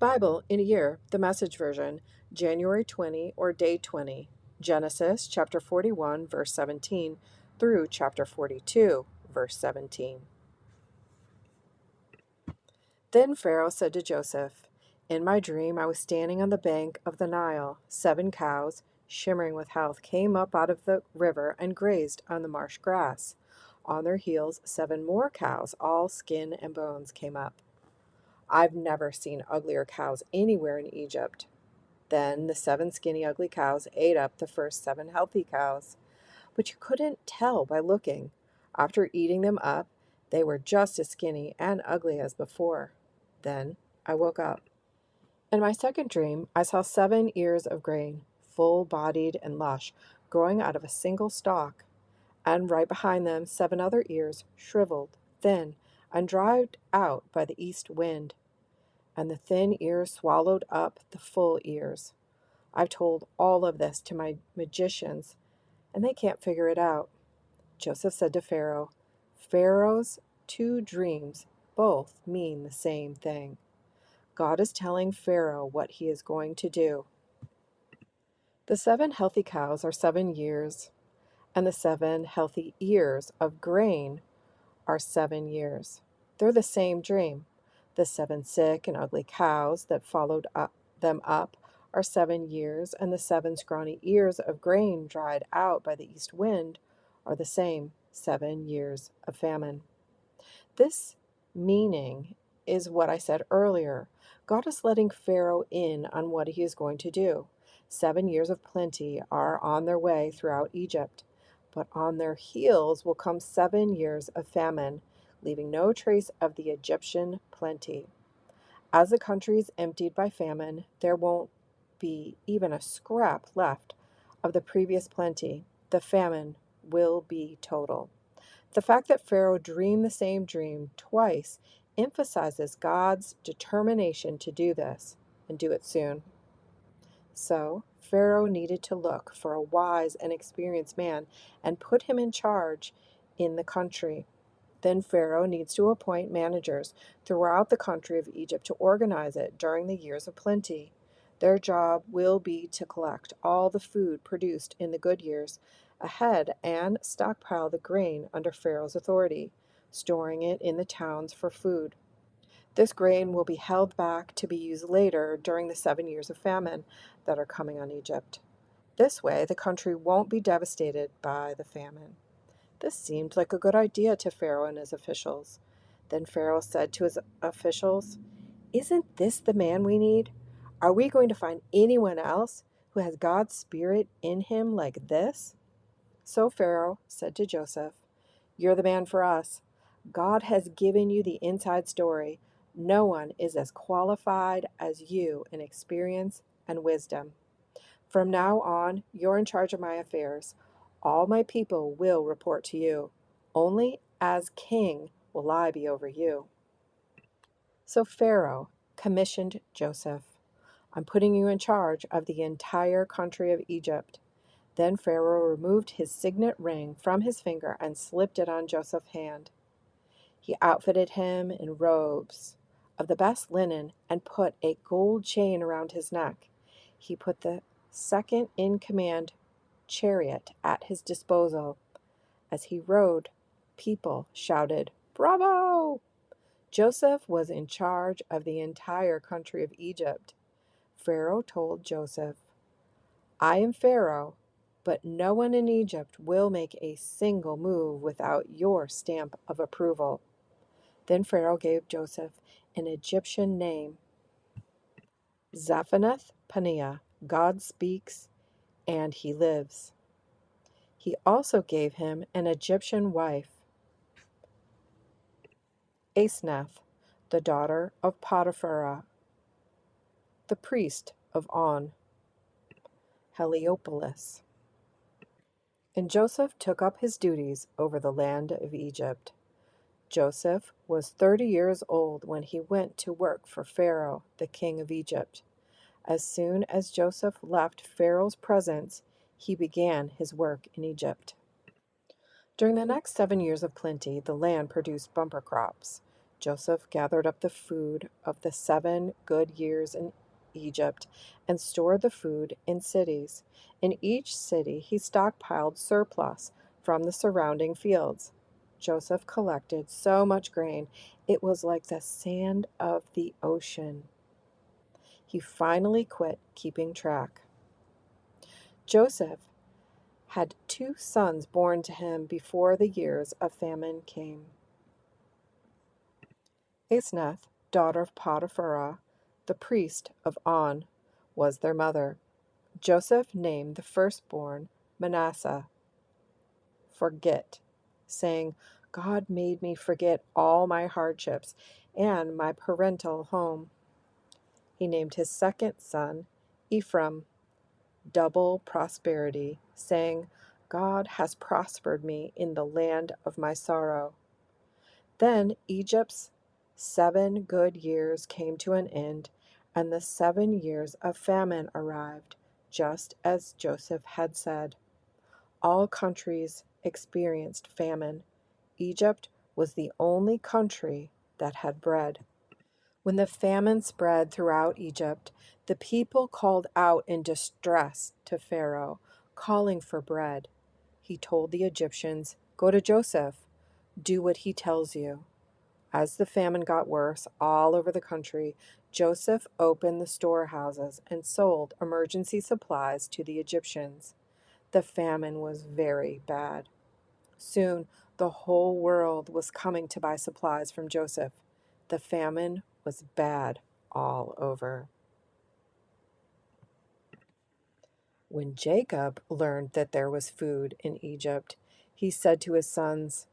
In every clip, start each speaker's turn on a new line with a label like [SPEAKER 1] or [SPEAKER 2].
[SPEAKER 1] Bible in a Year, the Message Version, January 20 or Day 20, Genesis chapter 41, verse 17 through chapter 42, verse 17. Then Pharaoh said to Joseph, "In my dream I was standing on the bank of the Nile. 7 cows, shimmering with health, came up out of the river and grazed on the marsh grass. On their heels, 7 more cows, all skin and bones, came up. I've never seen uglier cows anywhere in Egypt. Then the 7 skinny, ugly cows ate up the first 7 healthy cows. But you couldn't tell by looking. After eating them up, they were just as skinny and ugly as before. Then I woke up. In my second dream, I saw 7 ears of grain, full-bodied and lush, growing out of a single stalk. And right behind them, 7 other ears, shriveled, thin, and dried out by the east wind. And the thin ears swallowed up the full ears. I've told all of this to my magicians, and they can't figure it out." Joseph said to Pharaoh, "Pharaoh's 2 dreams both mean the same thing. God is telling Pharaoh what he is going to do. The 7 healthy cows are 7 years, and the 7 healthy ears of grain are 7 years. They're the same dream. The 7 sick and ugly cows that followed them up are 7 years, and the 7 scrawny ears of grain dried out by the east wind are the same 7 years of famine." This meaning is what I said earlier. God is letting Pharaoh in on what he is going to do. 7 years of plenty are on their way throughout Egypt, but on their heels will come 7 years of famine, leaving no trace of the Egyptian plenty. As the country is emptied by famine, there won't be even a scrap left of the previous plenty. The famine will be total. The fact that Pharaoh dreamed the same dream twice emphasizes God's determination to do this, and do it soon. So Pharaoh needed to look for a wise and experienced man and put him in charge in the country. Then Pharaoh needs to appoint managers throughout the country of Egypt to organize it during the years of plenty. Their job will be to collect all the food produced in the good years ahead and stockpile the grain under Pharaoh's authority, storing it in the towns for food. This grain will be held back to be used later during the 7 years of famine that are coming on Egypt. This way, the country won't be devastated by the famine. This seemed like a good idea to Pharaoh and his officials. Then Pharaoh said to his officials, "Isn't this the man we need? Are we going to find anyone else who has God's Spirit in him like this?" So Pharaoh said to Joseph, "You're the man for us. God has given you the inside story. No one is as qualified as you in experience and wisdom. From now on, you're in charge of my affairs. All my people will report to you. Only as king will I be over you." So Pharaoh commissioned Joseph. "I'm putting you in charge of the entire country of Egypt." Then Pharaoh removed his signet ring from his finger and slipped it on Joseph's hand. He outfitted him in robes of the best linen and put a gold chain around his neck. He put the second in command chariot at his disposal. As he rode, people shouted, "Bravo!" Joseph was in charge of the entire country of Egypt. Pharaoh told Joseph, "I am Pharaoh, but no one in Egypt will make a single move without your stamp of approval." Then Pharaoh gave Joseph an Egyptian name, Zaphenath-Paneah, God speaks, and he lives. He also gave him an Egyptian wife, Asenath, the daughter of Potiphar, the priest of On, Heliopolis. And Joseph took up his duties over the land of Egypt. Joseph was 30 years old when he went to work for Pharaoh, the king of Egypt. As soon as Joseph left Pharaoh's presence, he began his work in Egypt. During the next 7 years of plenty, the land produced bumper crops. Joseph gathered up the food of the 7 good years in Egypt and stored the food in cities. In each city he stockpiled surplus from the surrounding fields. Joseph collected so much grain, it was like the sand of the ocean. He finally quit keeping track. Joseph had 2 sons born to him before the years of famine came. Asenath, daughter of Potiphera, the priest of On, was their mother. Joseph named the firstborn Manasseh, forget, saying, God made me forget all my hardships and my parental home. He named his second son Ephraim, double prosperity, saying, God has prospered me in the land of my sorrow. Then Egypt's 7 good years came to an end, and the 7 years of famine arrived, just as Joseph had said. All countries experienced famine. Egypt was the only country that had bread. When the famine spread throughout Egypt, the people called out in distress to Pharaoh, calling for bread. He told the Egyptians, Go to Joseph, do what he tells you. As the famine got worse all over the country, Joseph opened the storehouses and sold emergency supplies to the Egyptians. The famine was very bad. Soon, the whole world was coming to buy supplies from Joseph. The famine was bad all over. When Jacob learned that there was food in Egypt, he said to his sons,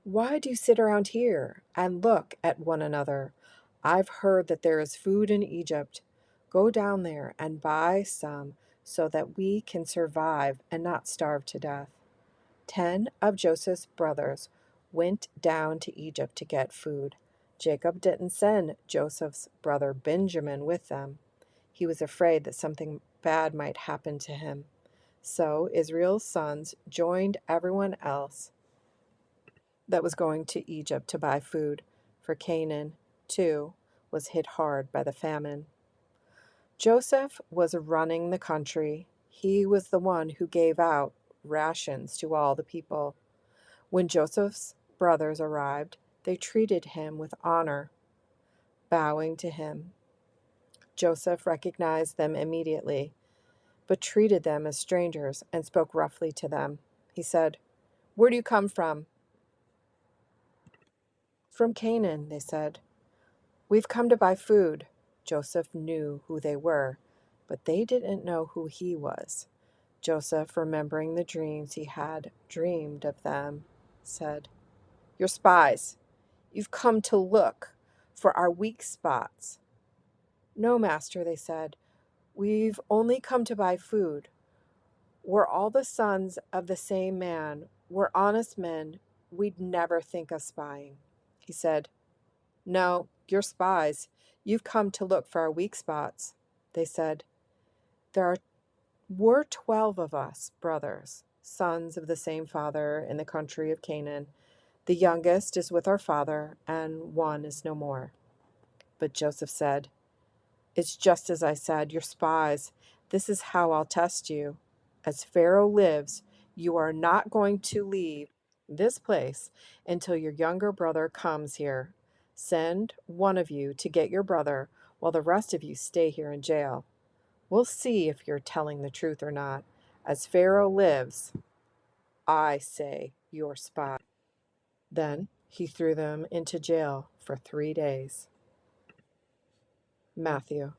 [SPEAKER 1] Why do you sit around here and look at one another? I've heard that there is food in Egypt. Go down there and buy some so that we can survive and not starve to death. 10 of Joseph's brothers went down to Egypt to get food. Jacob didn't send Joseph's brother Benjamin with them. He was afraid that something bad might happen to him. So Israel's sons joined everyone else that was going to Egypt to buy food, for Canaan, too, was hit hard by the famine. Joseph was running the country. He was the one who gave out rations to all the people. When Joseph's brothers arrived, they treated him with honor, bowing to him. Joseph recognized them immediately, but treated them as strangers and spoke roughly to them. He said, Where do you come from? From Canaan, they said. We've come to buy food. Joseph knew who they were, but they didn't know who he was. Joseph, remembering the dreams he had dreamed of them, said, You're spies. You've come to look for our weak spots. No, master, they said. We've only come to buy food. We're all the sons of the same man. We're honest men. We'd never think of spying. He said, No, you're spies. You've come to look for our weak spots. They said, We're 12 of us, brothers, sons of the same father in the country of Canaan. The youngest is with our father, and one is no more. But Joseph said, It's just as I said, you're spies. This is how I'll test you. As Pharaoh lives, you are not going to leave this place until your younger brother comes here. Send one of you to get your brother, while the rest of you stay here in jail. We'll see if you're telling the truth or not. As Pharaoh lives, I say you're spies. Then he threw them into jail for 3 days. Matthew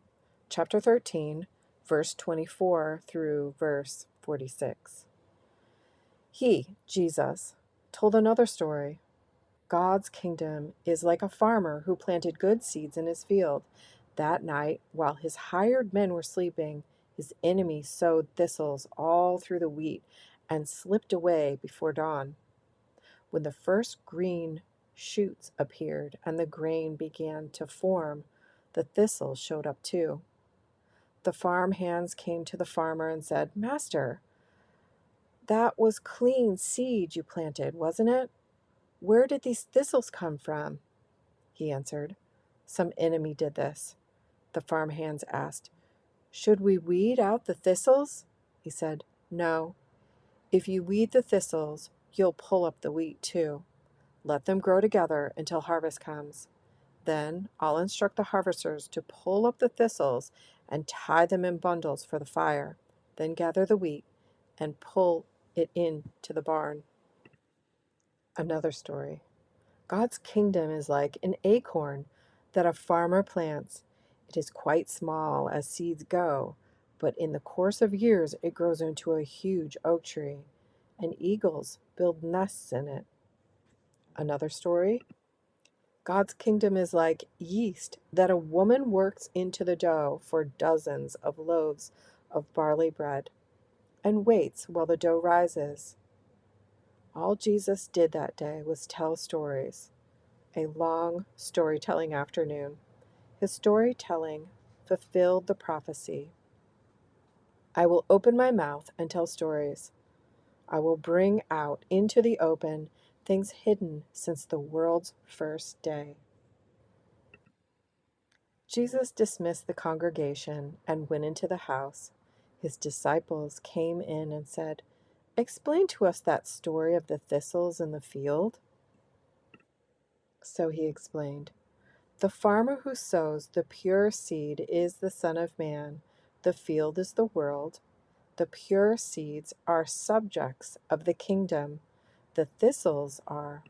[SPEAKER 1] chapter 13, verse 24 through verse 46. He, Jesus, told another story. God's kingdom is like a farmer who planted good seeds in his field. That night, while his hired men were sleeping, his enemy sowed thistles all through the wheat and slipped away before dawn. When the first green shoots appeared and the grain began to form, the thistles showed up too. The farm hands came to the farmer and said, Master, that was clean seed you planted, wasn't it? Where did these thistles come from? he answered. Some enemy did this. The farmhands asked. Should we weed out the thistles? He said. No. If you weed the thistles, you'll pull up the wheat too. Let them grow together until harvest comes. Then I'll instruct the harvesters to pull up the thistles and tie them in bundles for the fire. Then gather the wheat and pull it into the barn. Another story. God's kingdom is like an acorn that a farmer plants. It is quite small as seeds go, but in the course of years it grows into a huge oak tree, and eagles build nests in it. Another story. God's kingdom is like yeast that a woman works into the dough for dozens of loaves of barley bread and waits while the dough rises. All Jesus did that day was tell stories, a long storytelling afternoon. His storytelling fulfilled the prophecy. I will open my mouth and tell stories. I will bring out into the open things hidden since the world's first day. Jesus dismissed the congregation and went into the house. His disciples came in and said, Explain to us that story of the thistles in the field. So he explained, The farmer who sows the pure seed is the Son of Man. The field is the world. The pure seeds are subjects of the kingdom. The thistles are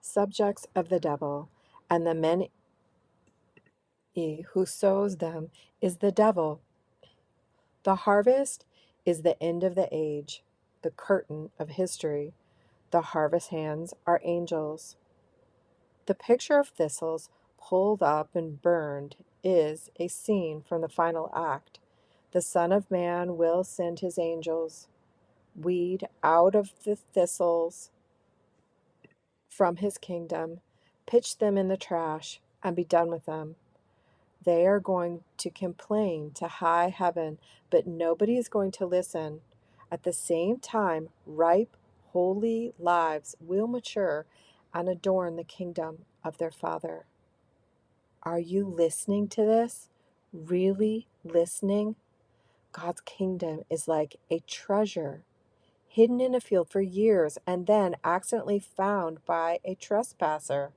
[SPEAKER 1] subjects of the devil, and the man who sows them is the devil. The harvest is the end of the age, the curtain of history. The harvest hands are angels. The picture of thistles pulled up and burned is a scene from the final act. The Son of Man will send his angels, weed out of the thistles from his kingdom, pitch them in the trash, and be done with them. They are going to complain to high heaven, but nobody is going to listen. At the same time, ripe, holy lives will mature and adorn the kingdom of their Father. Are you listening to this? Really listening? God's kingdom is like a treasure hidden in a field for years and then accidentally found by a trespasser.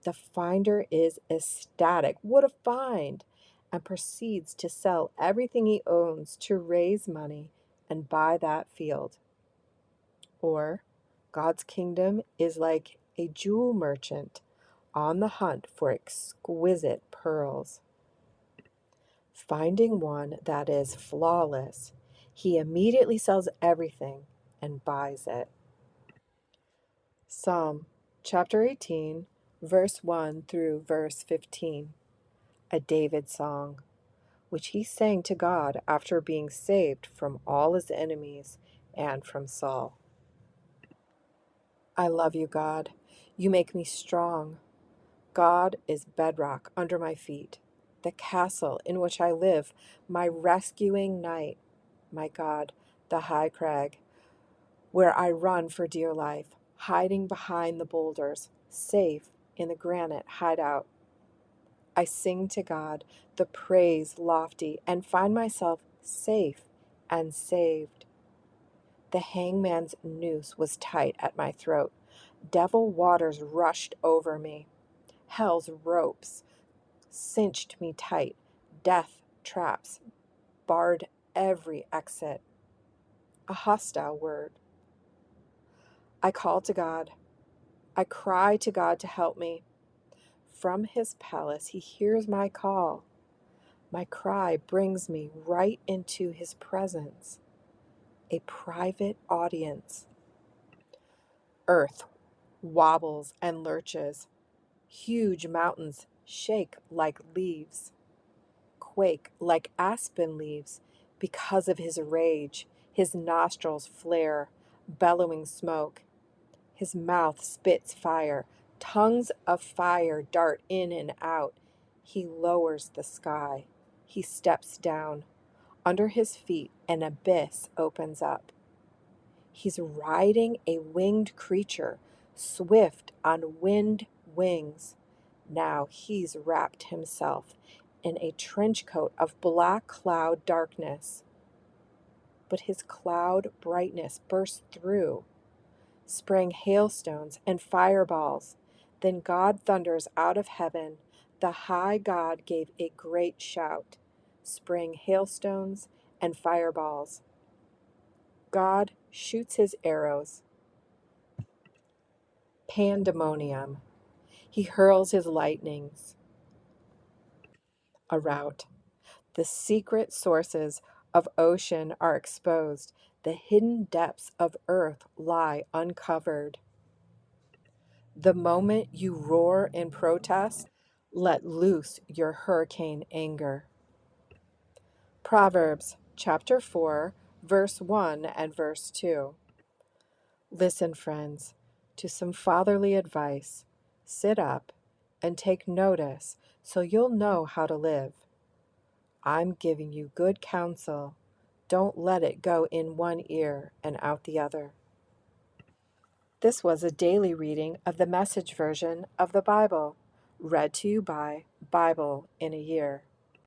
[SPEAKER 1] The finder is ecstatic. What a find! And proceeds to sell everything he owns to raise money and buy that field. Or, God's kingdom is like a jewel merchant on the hunt for exquisite pearls. Finding one that is flawless, he immediately sells everything and buys it. Psalm chapter 18, verse 1 through verse 15. A David song, which he sang to God after being saved from all his enemies and from Saul. I love you, God. You make me strong. God is bedrock under my feet, the castle in which I live, my rescuing knight. My God, the high crag, where I run for dear life, hiding behind the boulders, safe in the granite hideout. I sing to God the praise lofty and find myself safe and saved. The hangman's noose was tight at my throat. Devil waters rushed over me. Hell's ropes cinched me tight. Death traps barred every exit. A hostile word. I call to God. I cry to God to help me. From his palace, he hears my call. My cry brings me right into his presence, a private audience. Earth wobbles and lurches. Huge mountains shake like leaves, quake like aspen leaves because of his rage. His nostrils flare, bellowing smoke. His mouth spits fire. Tongues of fire dart in and out. He lowers the sky. He steps down. Under his feet, an abyss opens up. He's riding a winged creature, swift on wind wings. Now he's wrapped himself in a trench coat of black cloud darkness. But his cloud brightness burst through, sprang hailstones and fireballs. Then God thunders out of heaven. The high God gave a great shout, sprang hailstones and fireballs. God shoots his arrows. Pandemonium. He hurls his lightnings. A rout. The secret sources of ocean are exposed. The hidden depths of earth lie uncovered. The moment you roar in protest, let loose your hurricane anger. Proverbs chapter 4, verse 1 and verse 2. Listen, friends, to some fatherly advice. Sit up and take notice so you'll know how to live. I'm giving you good counsel. Don't let it go in one ear and out the other. This was a daily reading of the Message version of the Bible, read to you by Bible in a Year.